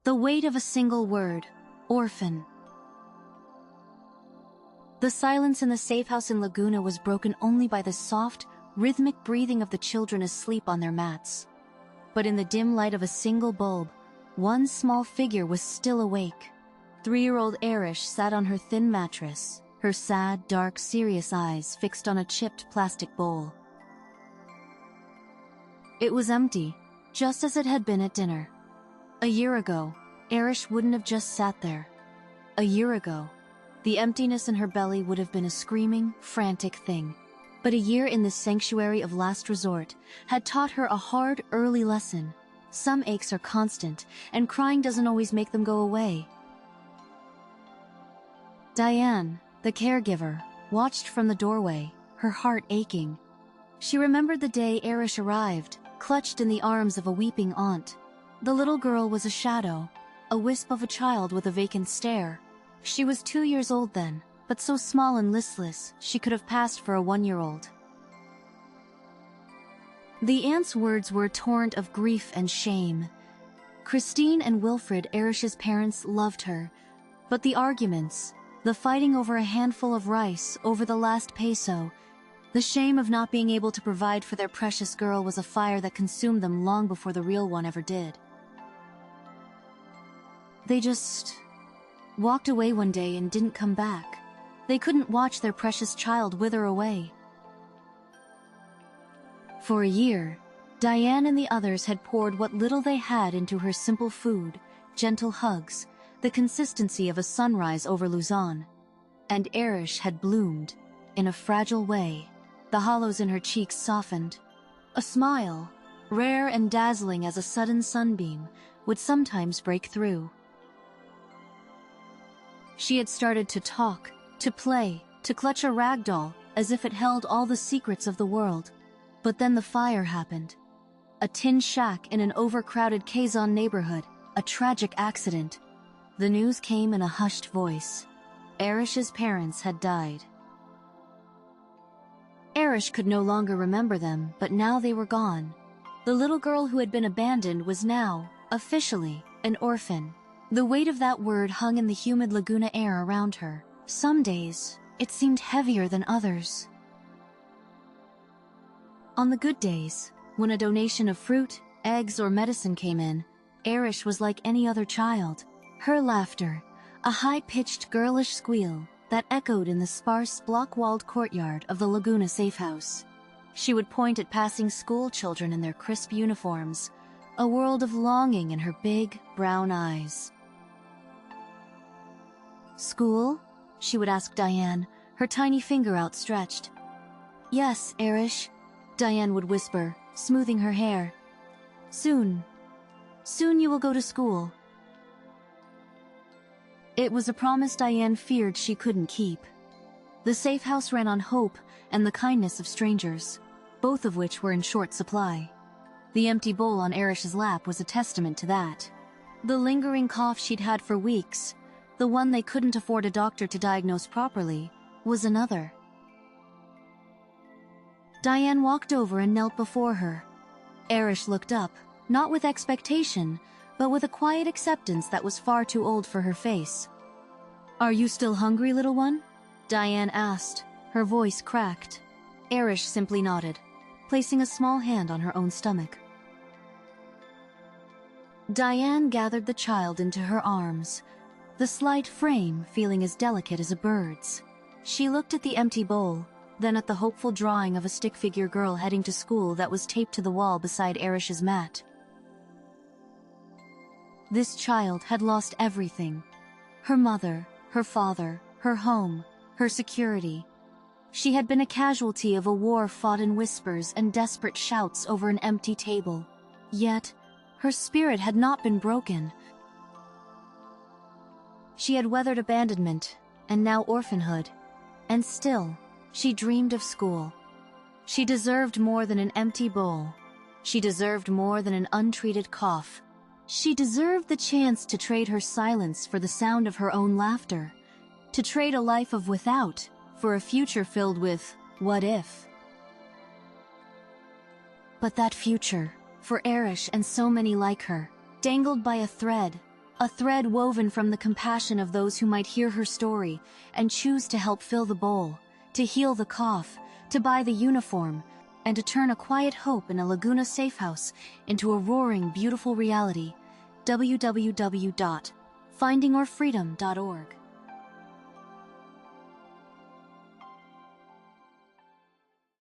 The weight of a single word, orphan. The silence in the safe house in Laguna was broken only by the soft, rhythmic breathing of the children asleep on their mats. But in the dim light of a single bulb, one small figure was still awake. 3-year-old Airish sat on her thin mattress, her sad, dark, serious eyes fixed on a chipped plastic bowl. It was empty, just as it had been at dinner. A year ago, Airish wouldn't have just sat there. A year ago, the emptiness in her belly would have been a screaming, frantic thing. But a year in this sanctuary of last resort had taught her a hard, early lesson. Some aches are constant, and crying doesn't always make them go away. Diane, the caregiver, watched from the doorway, her heart aching. She remembered the day Airish arrived, clutched in the arms of a weeping aunt. The little girl was a shadow, a wisp of a child with a vacant stare. She was 2 years old then, but so small and listless, she could have passed for a 1-year-old. The aunt's words were a torrent of grief and shame. Cristine and Wilfred, Airish's parents, loved her, but the arguments, the fighting over a handful of rice, over the last peso, the shame of not being able to provide for their precious girl was a fire that consumed them long before the real one ever did. They just walked away one day and didn't come back. They couldn't watch their precious child wither away. For a year, Diane and the others had poured what little they had into her simple food, gentle hugs, the consistency of a sunrise over Luzon. And Airish had bloomed, in a fragile way. The hollows in her cheeks softened. A smile, rare and dazzling as a sudden sunbeam, would sometimes break through. She had started to talk, to play, to clutch a rag doll, as if it held all the secrets of the world. But then the fire happened. A tin shack in an overcrowded Quezon neighborhood, a tragic accident. The news came in a hushed voice. Airish's parents had died. Airish could no longer remember them, but now they were gone. The little girl who had been abandoned was now, officially, an orphan. The weight of that word hung in the humid Laguna air around her. Some days, it seemed heavier than others. On the good days, when a donation of fruit, eggs, or medicine came in, Airish was like any other child. Her laughter, a high-pitched girlish squeal that echoed in the sparse, block-walled courtyard of the Laguna safehouse. She would point at passing school children in their crisp uniforms, a world of longing in her big, brown eyes. "School?" she would ask Diane, her tiny finger outstretched. "Yes, Airish," Diane would whisper, smoothing her hair. Soon you will go to school." It was a promise Diane feared she couldn't keep. The safe house ran on hope and the kindness of strangers, both of which were in short supply. The empty bowl on Airish's lap was a testament to that. The lingering cough she'd had for weeks, the one they couldn't afford a doctor to diagnose properly, was another. Diane walked over and knelt before her. Airish looked up, not with expectation, but with a quiet acceptance that was far too old for her face. "Are you still hungry, little one?" Diane asked, her voice cracked. Airish simply nodded, placing a small hand on her own stomach. Diane gathered the child into her arms, the slight frame feeling as delicate as a bird's. She looked at the empty bowl, then at the hopeful drawing of a stick-figure girl heading to school that was taped to the wall beside Airish's mat. This child had lost everything. Her mother, her father, her home, her security. She had been a casualty of a war fought in whispers and desperate shouts over an empty table. Yet, her spirit had not been broken. She had weathered abandonment, and now orphanhood. And still, she dreamed of school. She deserved more than an empty bowl. She deserved more than an untreated cough. She deserved the chance to trade her silence for the sound of her own laughter, to trade a life of without for a future filled with what if. But that future, for Airish and so many like her, dangled by a thread, a thread woven from the compassion of those who might hear her story and choose to help fill the bowl, to heal the cough, to buy the uniform, and to turn a quiet hope in a Laguna safehouse into a roaring, beautiful reality. www.findingyourfreedom.org